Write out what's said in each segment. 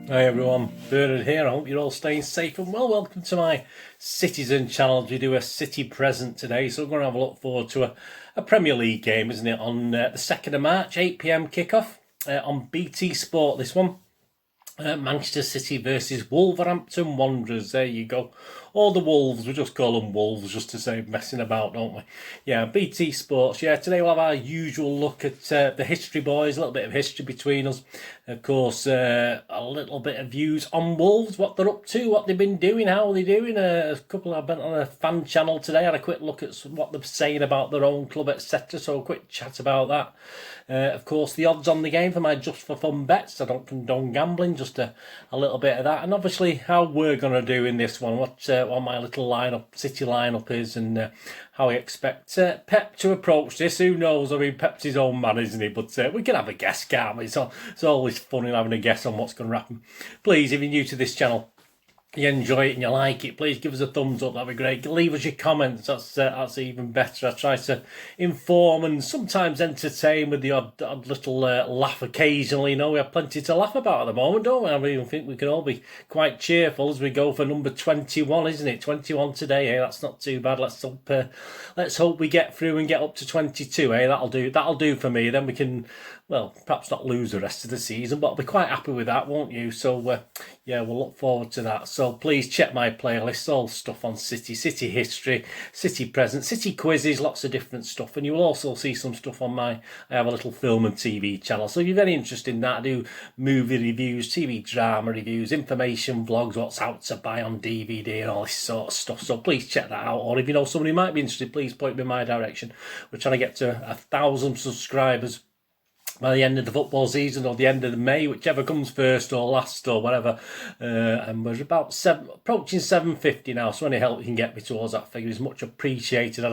Hi everyone, Bernard here. I hope you're all staying safe and well. Welcome to my Citizen channel. We do a City present today, so we're going to have a look forward to a Premier League game, isn't it? On the 2nd of March, 8 PM kickoff on BT Sport. This one, Manchester City versus Wolverhampton Wanderers. There you go. All the Wolves, we just call them Wolves just to save messing about, don't we? Yeah, BT Sports. Yeah, today we'll have our usual look at the history boys, a little bit of history between us. Of course, a little bit of views on Wolves, what they're up to, what they've been doing, how they're doing. A couple I've been on a fan channel today, had a quick look at what they're saying about their own club, etc. So a quick chat about that. Of course, the odds on the game for my just for fun bets. I don't condone gambling, just a little bit of that. And obviously how we're going to do in this one, what my little lineup, City lineup is, and how I expect Pep to approach this. Who knows? I mean, Pep's his own man, isn't he? But we can have a guess, can't we? So it's always fun in having a guess on what's going to happen. Please, if you're new to this channel, you enjoy it and you like it, please give us a thumbs up. That'd be great. Leave us your comments. That's even better. I try to inform and sometimes entertain with the odd little laugh occasionally. You know, we have plenty to laugh about at the moment, don't we? I mean, I think we can all be quite cheerful as we go for number 21, isn't it? 21 today, eh? That's not too bad. Let's hope we get through and get up to 22, eh? That'll do for me. Then we can, well, perhaps not lose the rest of the season, but I'll be quite happy with that, won't you? So, yeah, we'll look forward to that. So please check my playlist, all stuff on City history, City present, City quizzes, lots of different stuff. And you will also see some stuff on I have a little film and TV channel. So if you're very interested in that, I do movie reviews, TV drama reviews, information vlogs, what's out to buy on DVD and all this sort of stuff. So please check that out. Or if you know somebody who might be interested, please point me in my direction. We're trying to get to 1,000 subscribers by the end of the football season, or the end of May, whichever comes first or last or whatever. And we're about approaching 750 now, so any help you can get me towards that figure is much appreciated.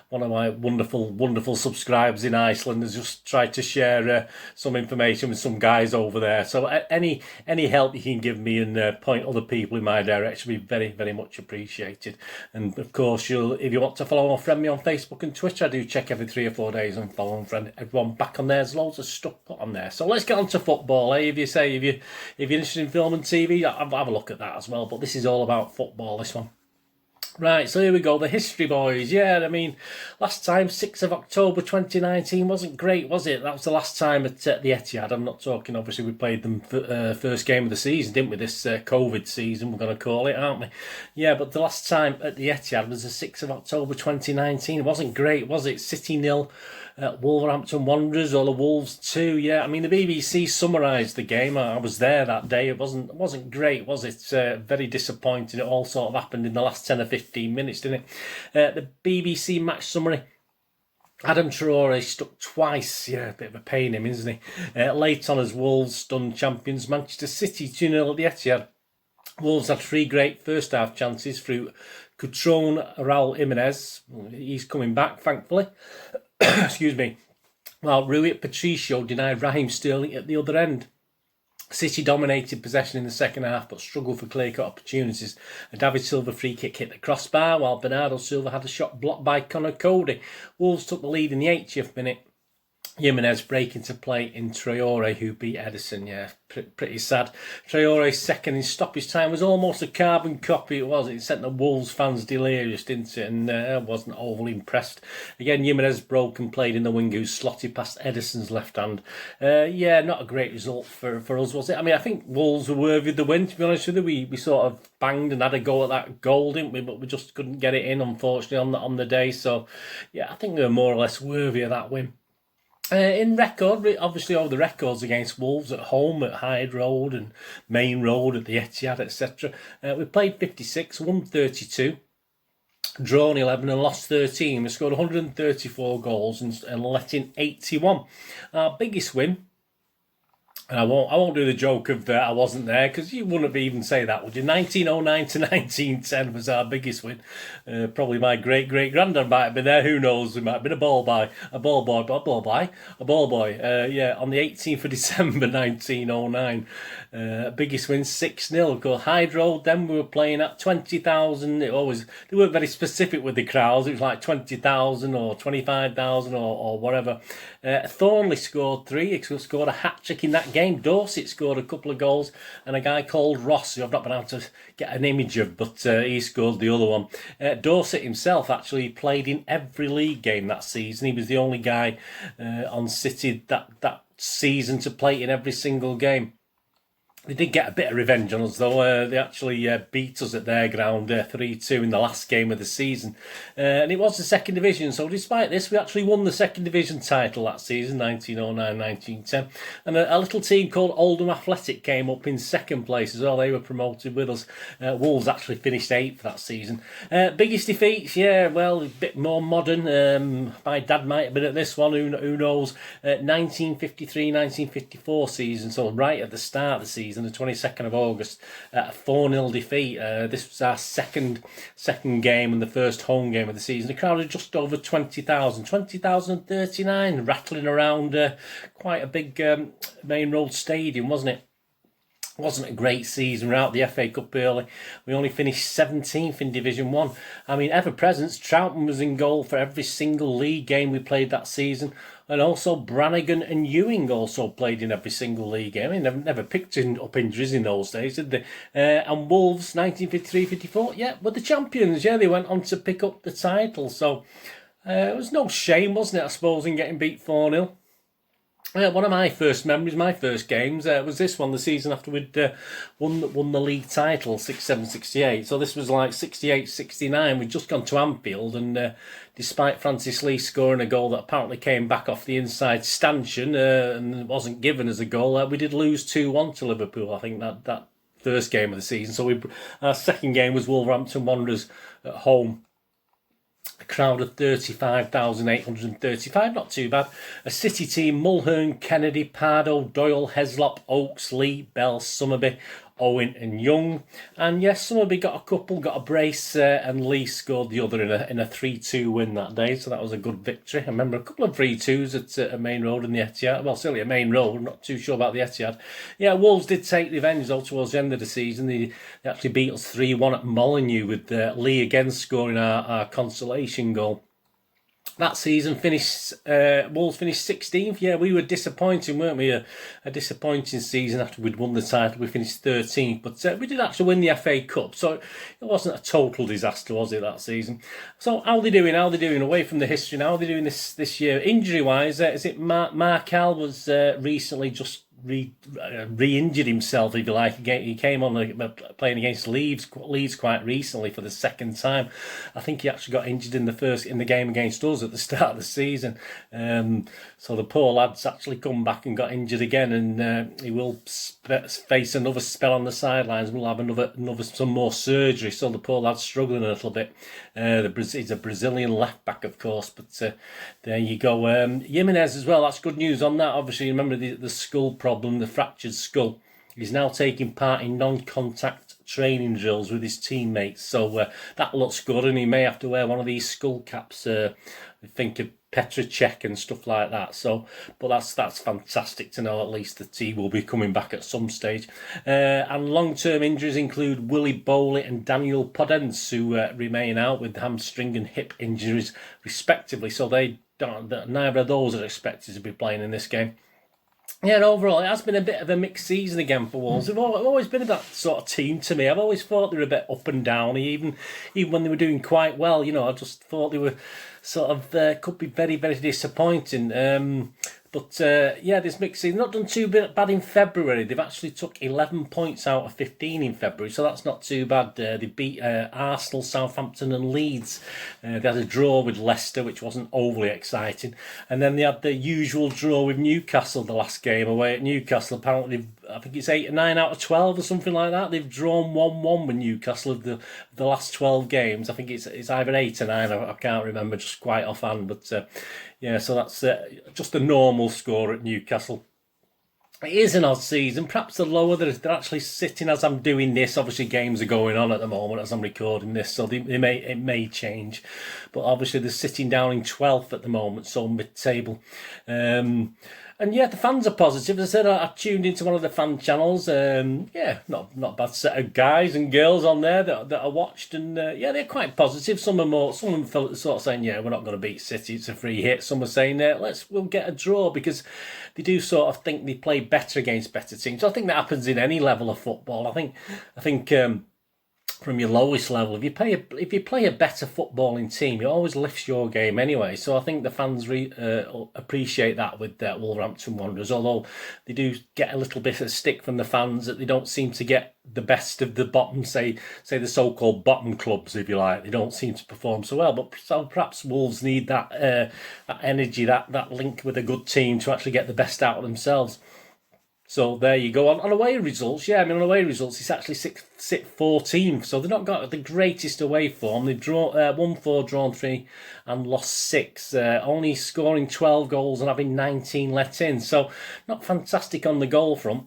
One of my wonderful subscribers in Iceland has just tried to share some information with some guys over there. So any help you can give me and point other people in my direction will be very much appreciated. And of course, if you want to follow or friend me on Facebook and Twitter, I do check every 3 or 4 days and follow and friend everyone back on there. There's loads of stuff put on there. So let's get on to football. If you're interested in film and TV, I'll have a look at that as well. But this is all about football, this one. Right, so here we go, the history boys. Yeah, I mean, last time, 6th of October 2019, wasn't great, was it? That was the last time at the Etihad. I'm not talking, obviously, we played them first game of the season, didn't we? This COVID season, we're going to call it, aren't we? Yeah, but the last time at the Etihad was the 6th of October 2019. It wasn't great, was it? City 0, Wolverhampton Wanderers, or the Wolves 2. Yeah, I mean, the BBC summarised the game. I was there that day. It wasn't great, was it? Very disappointing. It all sort of happened in the last 10 or 15 minutes, didn't it? The BBC match summary. Adam Traore stuck twice. Yeah, a bit of a pain in him, isn't he? Late on as Wolves stunned champions Manchester City 2-0 at the Etihad. Wolves had 3 great first half chances through Cutrone, Raul Jimenez. He's coming back, thankfully. Excuse me. While Rui Patricio denied Raheem Sterling at the other end. City dominated possession in the second half but struggled for clear-cut opportunities. A David Silva free kick hit the crossbar while Bernardo Silva had a shot blocked by Conor Cody. Wolves took the lead in the 80th minute. Jimenez break into play in Traore, who beat Edison. Yeah, pretty sad. Traore's second in stoppage time was almost a carbon copy. It sent the Wolves fans delirious, didn't it? And I wasn't overly impressed. Again, Jimenez broke and played in the wing, who slotted past Edison's left hand. Yeah, not a great result for us, was it? I mean, I think Wolves were worthy of the win, to be honest with you. We sort of banged and had a go at that goal, didn't we? But we just couldn't get it in, unfortunately, on the day. So, yeah, I think we were more or less worthy of that win. In record, obviously all the records against Wolves at home, at Hyde Road and Main Road, at the Etihad, etc. We played 56, won 32, drawn 11 and lost 13. We scored 134 goals and let in 81. Our biggest win, and I won't do the joke of I wasn't there, because you wouldn't even say that, would you? 1909 to 1910 was our biggest win. Probably my great-great-granddad might have been there. Who knows? He might have been a ball boy. Yeah, on the 18th of December 1909. Biggest win, 6-0. Go Hyde Road, then we were playing at 20,000. They weren't very specific with the crowds. It was like 20,000 or 25,000 or whatever. Thornley scored 3. He scored a hat-trick in that that game. Dorset scored a couple of goals, and a guy called Ross, who I've not been able to get an image of, but he scored the other one. Dorset himself actually played in every league game that season. He was the only guy on City that season to play in every single game. They did get a bit of revenge on us, though. They actually beat us at their ground 3-2 in the last game of the season. And it was the second division, so despite this, we actually won the second division title that season, 1909-1910. And a little team called Oldham Athletic came up in second place as well. They were promoted with us. Wolves actually finished 8th that season. Biggest defeats, yeah, well, a bit more modern. My dad might have been at this one, who knows. 1953-1954 season, so right at the start of the season. On the 22nd of August, a 4-0 defeat. This was our second game and the first home game of the season. The crowd had just over 20,039, rattling around quite a big main road stadium, wasn't it? Wasn't a great season. We're out the FA Cup early. We only finished 17th in Division 1. I mean, ever present, Troutman was in goal for every single league game we played that season. And also Brannigan and Ewing also played in every single league game. I mean, they've never picked up injuries in those days, did they? And Wolves, 1953-54, yeah, were the champions. Yeah, they went on to pick up the title. So it was no shame, wasn't it, I suppose, in getting beat 4-0. One of my first memories, my first games, was this one, the season after we'd won the league title, 67-68. So this was like 68-69. We'd just gone to Anfield, and despite Francis Lee scoring a goal that apparently came back off the inside stanchion and wasn't given as a goal, we did lose 2-1 to Liverpool, I think, that first game of the season. So our second game was Wolverhampton Wanderers at home. A crowd of 35,835, not too bad. A City team, Mulhern, Kennedy, Pardo, Doyle, Heslop, Oakes, Lee, Bell, Summerby, Owen and Young. And yes, Summerby got a couple, got a brace, and Lee scored the other in a 3-2 win that day, so that was a good victory. I remember a couple of 3-2s at Main Road and the Etihad. Well, certainly at Main Road, I'm not too sure about the Etihad. Yeah, Wolves did take revenge, though, towards the end of the seaseason. They actually beat us 3-1 at Molineux, with Lee again scoring our consolation goal. That season Wolves finished 16th. Yeah, we were disappointing, weren't we? A disappointing season after we'd won the title. We finished 13th, but we did actually win the FA Cup, so it wasn't a total disaster, was it, that season? So how are they doing? Away from the history now? How are they doing this year? Injury-wise, is it Markel was recently just re-injured himself, if you like. He came on playing against Leeds quite recently for the second time. I think he actually got injured in the game against us at the start of the season. So the poor lad's actually come back and got injured again, and he will face another spell on the sidelines. We'll have some more surgery. So the poor lad's struggling a little bit. He's a Brazilian left back, of course, but there you go. Jimenez as well. That's good news on that. Obviously, remember the skull problem, the fractured skull. He's now taking part in non-contact training drills with his teammates, so that looks good, and he may have to wear one of these skull caps. I think of Petr Cech and stuff like that. So, but that's fantastic to know. At least that he will be coming back at some stage. And long-term injuries include Willie Bowley and Daniel Podence, who remain out with hamstring and hip injuries respectively. So neither of those are expected to be playing in this game. Yeah, and overall, it has been a bit of a mixed season again for Wolves. They've always been that sort of team to me. I've always thought they were a bit up and down, even when they were doing quite well. I just thought they were sort of could be very, very disappointing. But this mixed season, not done too bad in February. They've actually took 11 points out of 15 in February, so that's not too bad. They beat Arsenal, Southampton and Leeds. They had a draw with Leicester, which wasn't overly exciting. And then they had the usual draw with Newcastle, the last game away at Newcastle. Apparently, I think it's 8 or 9 out of 12 or something like that. They've drawn 1-1 with Newcastle of the last 12 games. I think it's either 8 or 9, I can't remember just quite offhand, but... so that's just a normal score at Newcastle. It is an odd season. Perhaps the lower they're actually sitting as I'm doing this. Obviously, games are going on at the moment as I'm recording this, so it may change. But obviously, they're sitting down in 12th at the moment, so mid-table. And yeah, the fans are positive. As I said, I tuned into one of the fan channels. Yeah, not bad set of guys and girls on there that I watched, and yeah, they're quite positive. Some of them felt sort of saying, yeah, we're not going to beat City. It's a free hit. Some are saying, we'll get a draw, because they do sort of think they play better against better teams. So I think that happens in any level of football. I think. From your lowest level, if you play a better footballing team, it always lifts your game anyway. So I think the fans appreciate that with Wolverhampton Wanderers, although they do get a little bit of stick from the fans that they don't seem to get the best of the bottom, say the so-called bottom clubs, if you like. They don't seem to perform so well, but so perhaps Wolves need that energy, that link with a good team to actually get the best out of themselves. So there you go. On away results, on away results, it's actually sit 14th. So they've not got the greatest away form. They've won 4, drawn 3, and lost 6. Only scoring 12 goals and having 19 let in. So not fantastic on the goal front.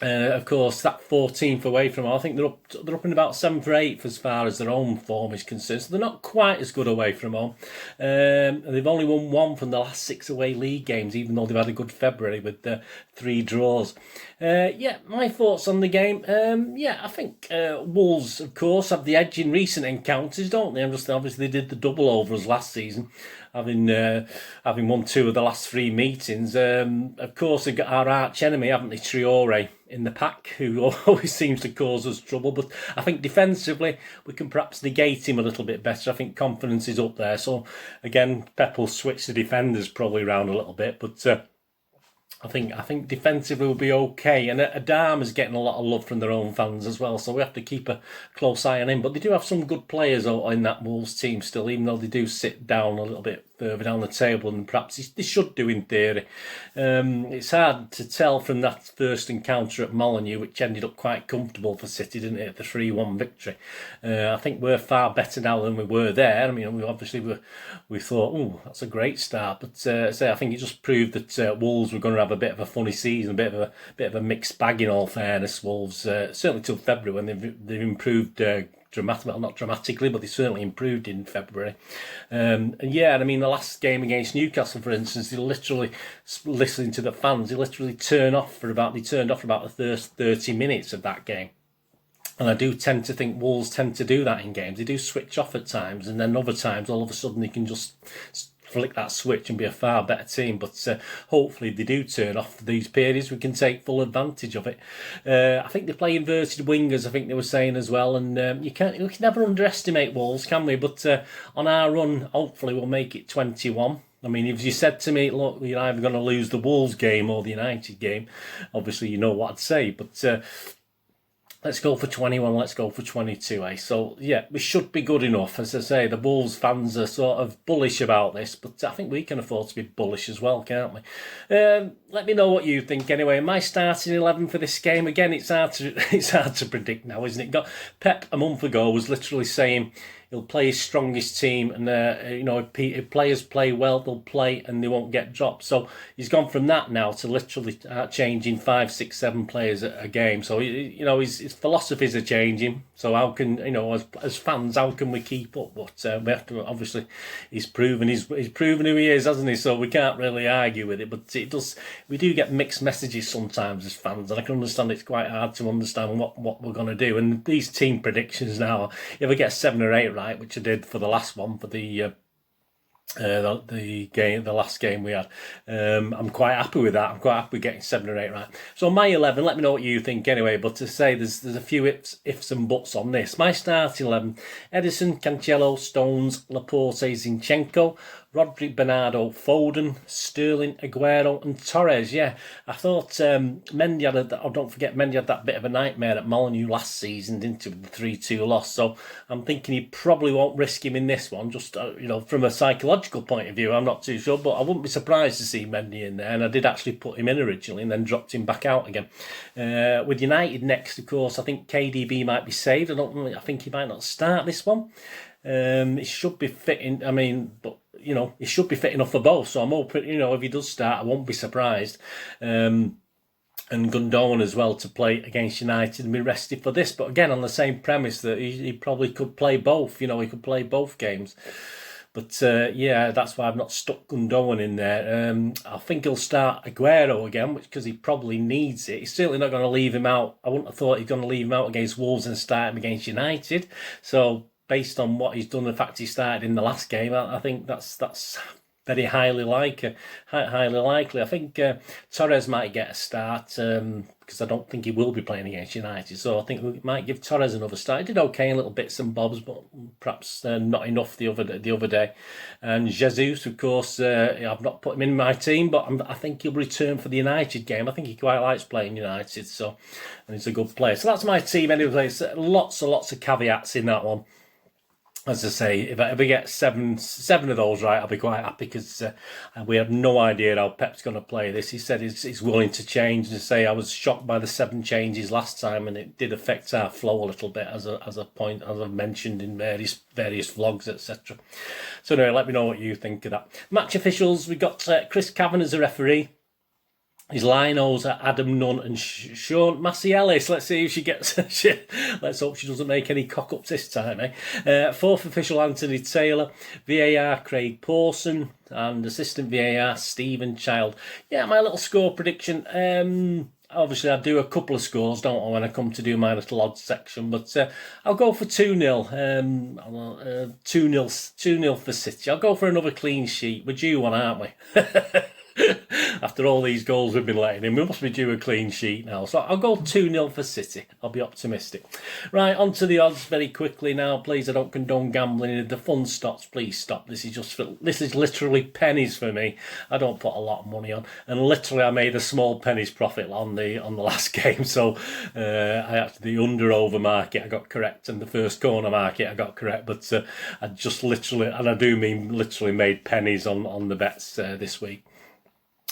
Of course, that 14th away from home, I think they're up in about 7th or 8th as far as their own form is concerned. So they're not quite as good away from home. They've only won 1 from the last 6 away league games, even though they've had a good February with 3 draws. My thoughts on the game. I think Wolves, of course, have the edge in recent encounters, don't they? Obviously, they did the double over us last season, having won 2 of the last 3 meetings. Of course, they've got our arch enemy, haven't they, Traore, in the pack, who always seems to cause us trouble. But I think defensively, we can perhaps negate him a little bit better. I think confidence is up there. So, again, Pep will switch the defenders probably around a little bit. But I think defensively will be okay. And Adam is getting a lot of love from their own fans as well. So we have to keep a close eye on him. But they do have some good players in that Wolves team still, even though they do sit down a little bit further down the table than perhaps they should do in theory. It's hard to tell from that first encounter at Molineux, which ended up quite comfortable for City, didn't it, the 3-1 victory. I think we're far better now than we were there. I mean, we thought, oh, that's a great start, but I think it just proved that Wolves were going to have a bit of a funny season, a bit of a mixed bag in all fairness. Wolves certainly till February, when they've improved. Not dramatically, but they certainly improved in February. The last game against Newcastle, for instance, they literally, listening to the fans, they literally turned off for about the first 30 minutes of that game. And I do tend to think Wolves tend to do that in games. They do switch off at times, and then other times, all of a sudden, they can just flick that switch and be a far better team. But hopefully they do turn off these periods. We can take full advantage of it. I think they play inverted wingers, I think they were saying as well. And you can never underestimate Wolves, can we? But on our run, hopefully we'll make it 21. I mean, if you said to me, look, you're either going to lose the Wolves game or the United game, obviously you know what I'd say. But let's go for 21, let's go for 22, eh? So, yeah, we should be good enough. As I say, the Wolves fans are sort of bullish about this, but I think we can afford to be bullish as well, can't we? Let me know what you think anyway. My starting 11 for this game, again, it's hard to predict now, isn't it? Got Pep a month ago was literally saying he'll play his strongest team, and if players play well, they'll play and they won't get dropped. So he's gone from that now to literally changing 5, 6, 7 players a game. So his philosophies are changing. So how can as fans, how can we keep up? But we have to, obviously, he's proven who he is, hasn't he? So we can't really argue with it. But we do get mixed messages sometimes as fans, and I can understand it's quite hard to understand what we're going to do. And these team predictions now, if I get 7 or 8 right, which I did for the last one, for the last game we had, I'm quite happy with that. I'm quite happy with getting 7 or 8 right. So my 11, let me know what you think anyway. But to say there's a few ifs and buts on this. My starting 11: Edison, Cancelo, Stones, Laporte, Zinchenko, Rodri, Bernardo, Foden, Sterling, Aguero and Torres. Yeah, I thought Mendy had that bit of a nightmare at Molineux last season, didn't he, with the 3-2 loss. So I'm thinking he probably won't risk him in this one, just from a psychological point of view. I'm not too sure, but I wouldn't be surprised to see Mendy in there, and I did actually put him in originally and then dropped him back out again. With United next, of course, I think KDB might be saved. I think he might not start this one. He should be fitting, he should be fit enough for both. So I'm hoping, if he does start, I won't be surprised. And Gundogan as well to play against United and be rested for this. But again, on the same premise that he probably could play both. He could play both games. But yeah, that's why I've not stuck Gundogan in there. I think he'll start Aguero again, because he probably needs it. He's certainly not going to leave him out. I wouldn't have thought he's going to leave him out against Wolves and start him against United. So based on what he's done, the fact he started in the last game, I think that's very highly likely. I think Torres might get a start, because I don't think he will be playing against United. So I think we might give Torres another start. He did okay in little bits and bobs, but perhaps not enough the other day. And Jesus, of course, I've not put him in my team, but I think he'll return for the United game. I think he quite likes playing United, and he's a good player. So that's my team anyway. Lots of caveats in that one. As I say, if I ever get seven of those right, I'll be quite happy, because we have no idea how Pep's going to play this. He said he's willing to change, and say I was shocked by the 7 changes last time, and it did affect our flow a little bit, as I've mentioned in various vlogs, etc. So anyway, let me know what you think of that. Match officials, we got Chris Cavan as a referee. His linos are Adam Nunn and Sean Massey-Ellis. Let's see if she gets... Let's hope she doesn't make any cock-ups this time, eh? Fourth official, Anthony Taylor. VAR, Craig Pawson. And assistant VAR, Stephen Child. Yeah, my little score prediction. Obviously, I do a couple of scores, don't I, when I come to do my little odds section. But I'll go for 2-0. 2-0 for City. I'll go for another clean sheet. We're due one, aren't we? After all these goals we've been letting in, we must be due a clean sheet now. So I'll go 2-0 for City. I'll be optimistic. Right, on to the odds very quickly now. Please, I don't condone gambling. If the fun stops, please stop. This is literally pennies for me. I don't put a lot of money on, and literally I made a small pennies profit on the last game. So I actually, the under/over market I got correct, and the first corner market I got correct. But I just literally, and I do mean literally, made pennies on the bets this week.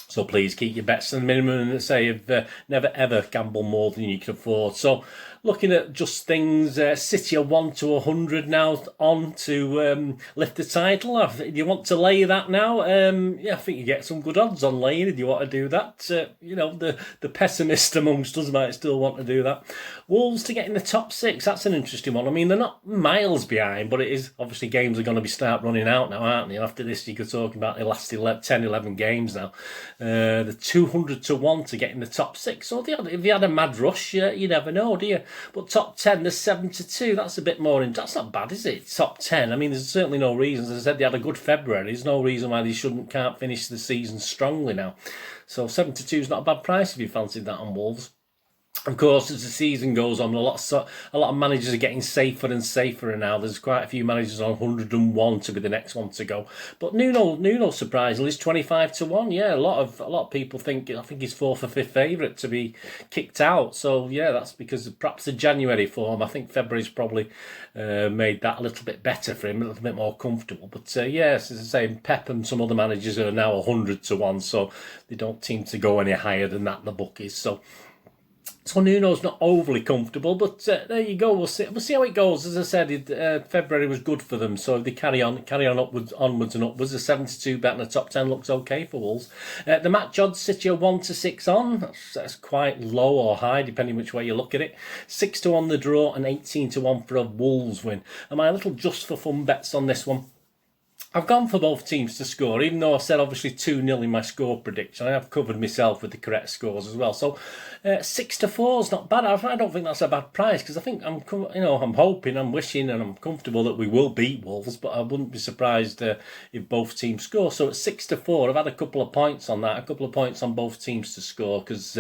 So please keep your bets to the minimum, and say never ever gamble more than you can afford. So looking at just things, City are 1 to 100 now on to lift the title. If you want to lay that now, yeah, I think you get some good odds on laying if you want to do that. You know, the pessimist amongst us might still want to do that. Wolves to get in the top 6, that's an interesting one. I mean, they're not miles behind, but it is obviously games are going to start running out now, aren't they? And after this, you could talk about the last 10, 11 games now. The 200 to 1 to get in the top 6. So if you had a mad rush, you never know, do you? But top 10, there's 7 to 2. That's a bit more. That's not bad, is it? Top 10. I mean, there's certainly no reason. As I said, they had a good February. There's no reason why they can't finish the season strongly now. So 7 to 2 is not a bad price if you fancied that on Wolves. Of course, as the season goes on, a lot of managers are getting safer and safer now. There's quite a few managers on 101 to be the next one to go. But Nuno surprisingly is 25 to 1. Yeah, a lot of people think, I think he's 4th or 5th favourite to be kicked out. So yeah, that's because of perhaps the January form. I think February's probably made that a little bit better for him, a little bit more comfortable. But yes, as I say, Pep and some other managers are now 100 to 1, so they don't seem to go any higher than that, the bookies. So Nuno's not overly comfortable, but there you go. We'll see how it goes. As I said, February was good for them, so if they carry on onwards and upwards, the 7 to 2 bet in the top 10 looks okay for Wolves. The match odds, City are 1 to 6 on. That's quite low or high, depending which way you look at it. 6 to 1 the draw, and 18 to 1 for a Wolves win. And my little just for fun bets on this one, I've gone for both teams to score, even though I said obviously 2-0 in my score prediction. I have covered myself with the correct scores as well. So 6 to 4 is not bad. I don't think that's a bad price, because I think I'm hoping, I'm wishing, and I'm comfortable that we will beat Wolves. But I wouldn't be surprised if both teams score. So at 6 to 4, I've had a couple of points on that, a couple of points on both teams to score, because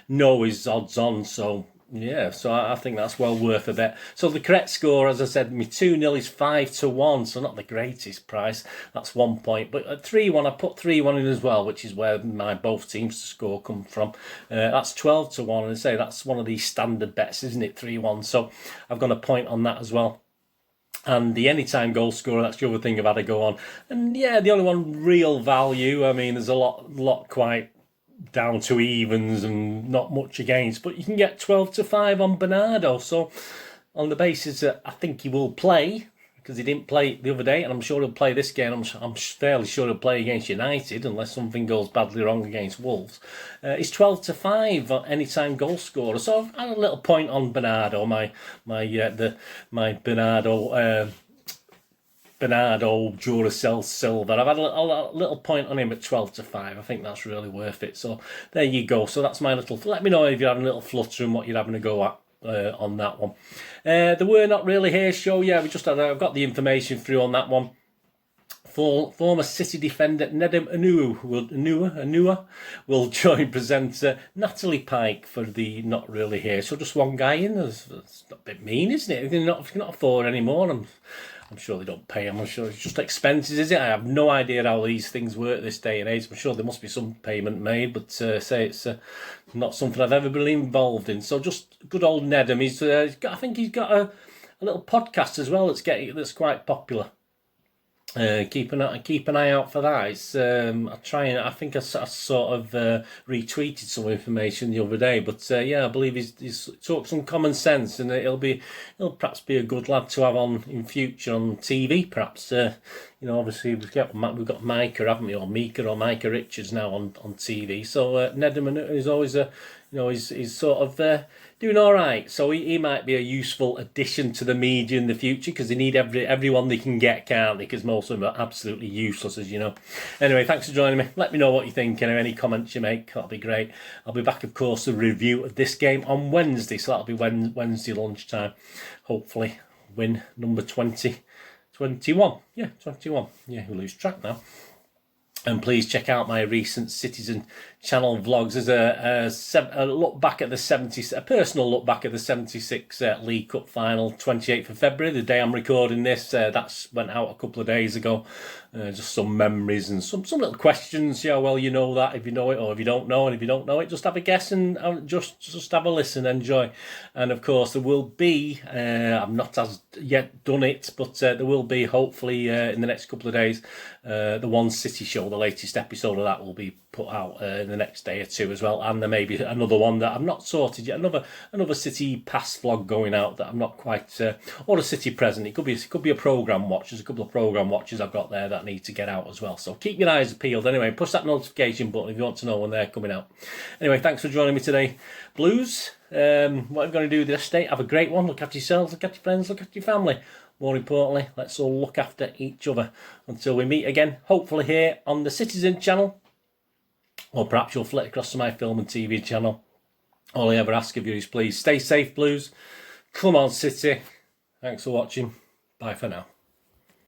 no is odds on. So yeah, so I think that's well worth a bet. So the correct score, as I said, my 2-0 is 5 to 1, so not the greatest price. That's 1 point. But at 3-1, I put 3-1 in as well, which is where my both teams to score come from. That's 12 to 1, and I say that's one of these standard bets, isn't it? 3-1. So I've got a point on that as well. And the anytime goal scorer, that's the other thing I've had to go on. And yeah, the only one real value, I mean, there's a lot quite down to evens and not much against, but you can get 12 to 5 on Bernardo. So on the basis that I think he will play, because he didn't play the other day, and I'm sure he'll play this game. I'm fairly sure he'll play against United unless something goes badly wrong against Wolves. It's 12 to 5 on anytime goal scorer. So I've had a little point on Bernardo, my Bernardo Bernardo Duracell Silva. I've had a little point on him at 12-5. I think that's really worth it. So there you go. So that's my little. Let me know if you're having a little flutter and what you're having a go at on that one. The We're Not Really Here show. Yeah, I've got the information through on that one. Former City defender Nedum Anua will join presenter Natalie Pike for the Not Really Here. So just one guy in. That's a bit mean, isn't it? If you cannot afford any more, I'm sure they don't pay him. I'm sure it's just expenses, is it? I have no idea how these things work this day and age. I'm sure there must be some payment made, but say it's not something I've ever been involved in. So just good old Nedum. I think he's got a little podcast as well that's quite popular. Keep an eye out for that. It's I think I sort of retweeted some information the other day, but yeah, I believe he's talked some common sense, and he'll perhaps be a good lad to have on in future on TV. Perhaps obviously we've got Micah, haven't we, or Mika or Micah Richards now on TV. So Nedum is always he's sort of doing all right. So he might be a useful addition to the media in the future, because they need everyone they can get, can't they? Because most of them are absolutely useless, as you know. Anyway, thanks for joining me. Let me know what you think. Any comments you make, that'll be great. I'll be back, of course, to review of this game on Wednesday. So that'll be Wednesday lunchtime. Hopefully, win number 21. Yeah, 21. Yeah, we lose track now. And please check out my recent Citizen Channel vlogs. There's a look back at a personal look back at the 76 League Cup final, 28th of February, the day I'm recording this. That's went out a couple of days ago. Just some memories and some little questions. Yeah, well, you know that if you know it, or if you don't know, and if you don't know it, just have a guess and just have a listen, enjoy. And of course, there will be. I've not as yet done it, but there will be hopefully in the next couple of days the One City show. The latest episode of that will be put out in the next day or two as well, and there may be another one that I'm not sorted yet. Another City past vlog going out that I'm not quite, or a City present. It could be a programme watch. There's a couple of programme watches I've got there that need to get out as well. So keep your eyes peeled. Anyway, push that notification button if you want to know when they're coming out. Anyway, thanks for joining me today, Blues. What I'm going to do this day, have a great one. Look after yourselves, look after your friends, look after your family. More importantly, let's all look after each other until we meet again, hopefully here on the Citizen channel, or perhaps you'll flick across to my film and TV channel. All I ever ask of you is please stay safe, Blues. Come on, City. Thanks for watching. Bye for now.